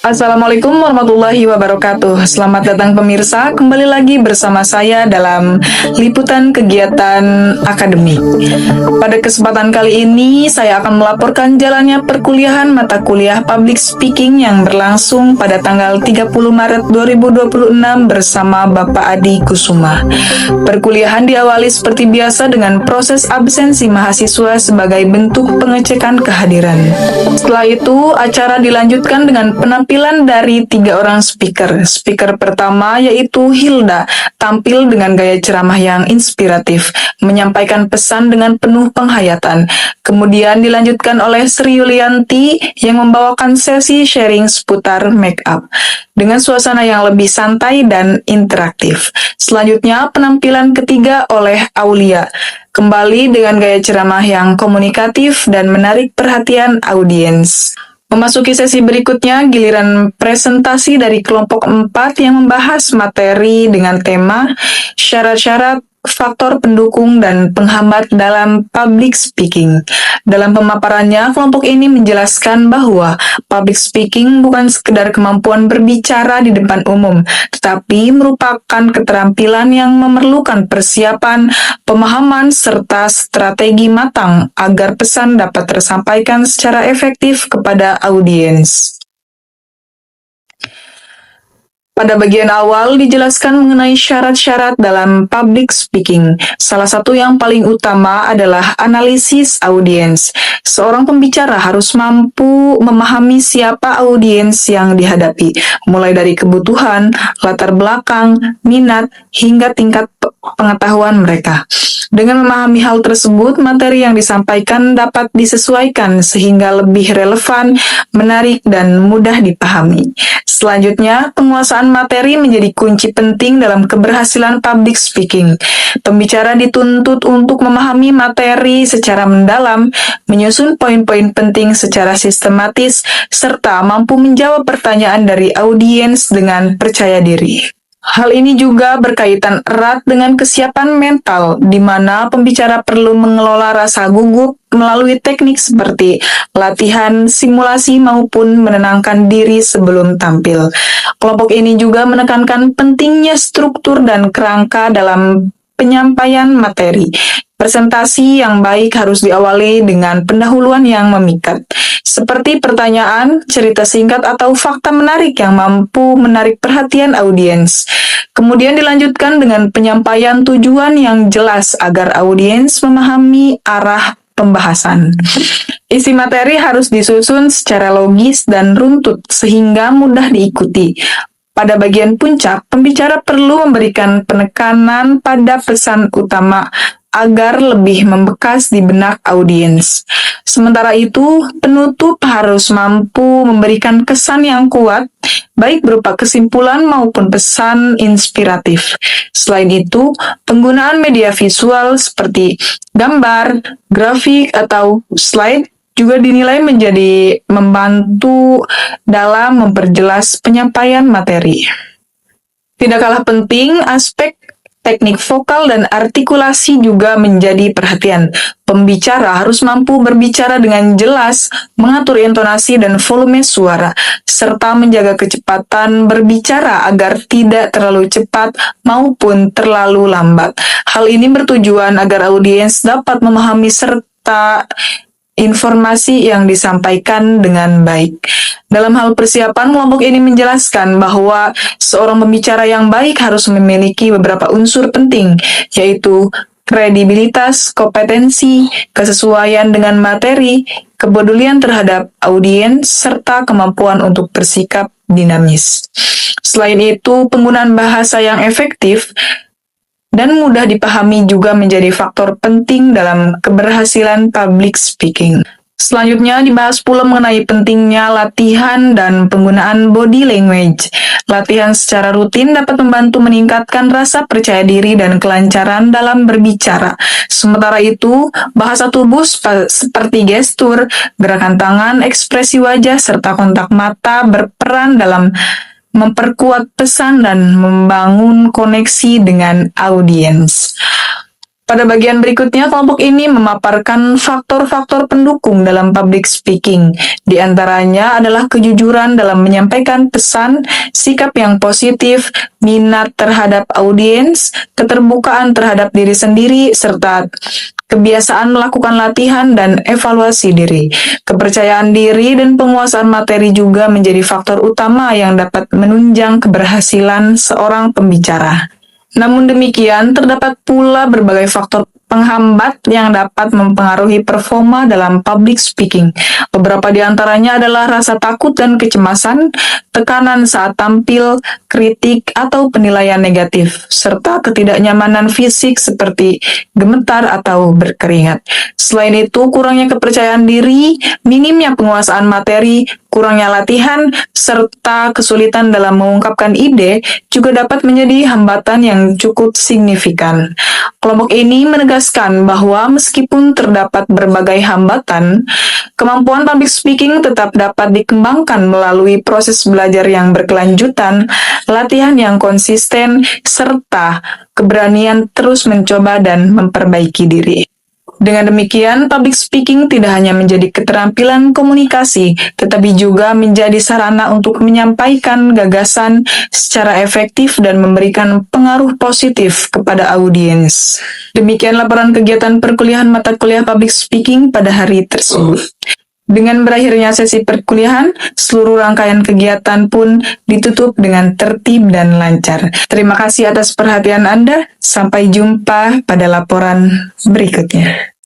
Assalamualaikum warahmatullahi wabarakatuh. Selamat datang pemirsa, kembali lagi bersama saya dalam liputan kegiatan akademik. Pada kesempatan kali ini, saya akan melaporkan jalannya perkuliahan mata kuliah Public Speaking yang berlangsung pada tanggal 30 Maret 2026 bersama Bapak Adi Kusuma. Perkuliahan diawali seperti biasa dengan proses absensi mahasiswa sebagai bentuk pengecekan kehadiran. Setelah itu, acara dilanjutkan dengan penampilan dari 3 orang speaker. Speaker pertama yaitu Hilda, tampil dengan gaya ceramah yang inspiratif, menyampaikan pesan dengan penuh penghayatan. Kemudian dilanjutkan oleh Sri Yulianti yang membawakan sesi sharing seputar make up dengan suasana yang lebih santai dan interaktif. Selanjutnya, penampilan ketiga oleh Aulia, kembali dengan gaya ceramah yang komunikatif dan menarik perhatian audiens. Memasuki sesi berikutnya, giliran presentasi dari kelompok 4 yang membahas materi dengan tema syarat-syarat, faktor pendukung, dan penghambat dalam public speaking. Dalam pemaparannya, kelompok ini menjelaskan bahwa public speaking bukan sekedar kemampuan berbicara di depan umum, tetapi merupakan keterampilan yang memerlukan persiapan, pemahaman, serta strategi matang agar pesan dapat tersampaikan secara efektif kepada audiens. Pada bagian awal dijelaskan mengenai syarat-syarat dalam public speaking. Salah satu yang paling utama adalah analisis audiens. Seorang pembicara harus mampu memahami siapa audiens yang dihadapi, mulai dari kebutuhan, latar belakang, minat, hingga tingkat pengetahuan mereka. Dengan memahami hal tersebut, materi yang disampaikan dapat disesuaikan sehingga lebih relevan, menarik, dan mudah dipahami. Selanjutnya, penguasaan materi menjadi kunci penting dalam keberhasilan public speaking. Pembicara dituntut untuk memahami materi secara mendalam, menyusun poin-poin penting secara sistematis, serta mampu menjawab pertanyaan dari audiens dengan percaya diri. Hal ini juga berkaitan erat dengan kesiapan mental, di mana pembicara perlu mengelola rasa gugup melalui teknik seperti latihan, simulasi, maupun menenangkan diri sebelum tampil. Kelompok ini juga menekankan pentingnya struktur dan kerangka dalam penyampaian materi. Presentasi yang baik harus diawali dengan pendahuluan yang memikat, seperti pertanyaan, cerita singkat, atau fakta menarik yang mampu menarik perhatian audiens. Kemudian dilanjutkan dengan penyampaian tujuan yang jelas agar audiens memahami arah pembahasan. Isi materi harus disusun secara logis dan runtut sehingga mudah diikuti. Pada bagian puncak, pembicara perlu memberikan penekanan pada pesan utama agar lebih membekas di benak audiens. Sementara itu, penutup harus mampu memberikan kesan yang kuat, baik berupa kesimpulan maupun pesan inspiratif. Selain itu, penggunaan media visual seperti gambar, grafik, atau slide juga dinilai menjadi membantu dalam memperjelas penyampaian materi. Tidak kalah penting, aspek teknik vokal dan artikulasi juga menjadi perhatian. Pembicara harus mampu berbicara dengan jelas, mengatur intonasi dan volume suara, serta menjaga kecepatan berbicara agar tidak terlalu cepat maupun terlalu lambat. Hal ini bertujuan agar audiens dapat memahami serta informasi yang disampaikan dengan baik. Dalam hal persiapan, kelompok ini menjelaskan bahwa seorang pembicara yang baik harus memiliki beberapa unsur penting, yaitu kredibilitas, kompetensi, kesesuaian dengan materi, kepedulian terhadap audiens, serta kemampuan untuk bersikap dinamis. Selain itu, penggunaan bahasa yang efektif dan mudah dipahami juga menjadi faktor penting dalam keberhasilan public speaking. Selanjutnya dibahas pula mengenai pentingnya latihan dan penggunaan body language. Latihan secara rutin dapat membantu meningkatkan rasa percaya diri dan kelancaran dalam berbicara. Sementara itu, bahasa tubuh seperti gestur, gerakan tangan, ekspresi wajah, serta kontak mata berperan dalam memperkuat pesan dan membangun koneksi dengan audiens. Pada bagian berikutnya, kelompok ini memaparkan faktor-faktor pendukung dalam public speaking. Di antaranya adalah kejujuran dalam menyampaikan pesan, sikap yang positif, minat terhadap audiens, keterbukaan terhadap diri sendiri, serta kebiasaan melakukan latihan dan evaluasi diri. Kepercayaan diri dan penguasaan materi juga menjadi faktor utama yang dapat menunjang keberhasilan seorang pembicara. Namun demikian, terdapat pula berbagai faktor penghambat yang dapat mempengaruhi performa dalam public speaking. Beberapa di antaranya adalah rasa takut dan kecemasan, tekanan saat tampil, kritik atau penilaian negatif, serta ketidaknyamanan fisik seperti gemetar atau berkeringat. Selain itu, kurangnya kepercayaan diri, minimnya penguasaan materi, kurangnya latihan, serta kesulitan dalam mengungkapkan ide juga dapat menjadi hambatan yang cukup signifikan. Kelompok ini menegaskan bahwa meskipun terdapat berbagai hambatan, kemampuan public speaking tetap dapat dikembangkan melalui proses belajar yang berkelanjutan, latihan yang konsisten, serta keberanian terus mencoba dan memperbaiki diri. Dengan demikian, public speaking tidak hanya menjadi keterampilan komunikasi, tetapi juga menjadi sarana untuk menyampaikan gagasan secara efektif dan memberikan pengaruh positif kepada audiens. Demikian laporan kegiatan perkuliahan mata kuliah public speaking pada hari tersebut. Dengan berakhirnya sesi perkuliahan, seluruh rangkaian kegiatan pun ditutup dengan tertib dan lancar. Terima kasih atas perhatian Anda. Sampai jumpa pada laporan berikutnya.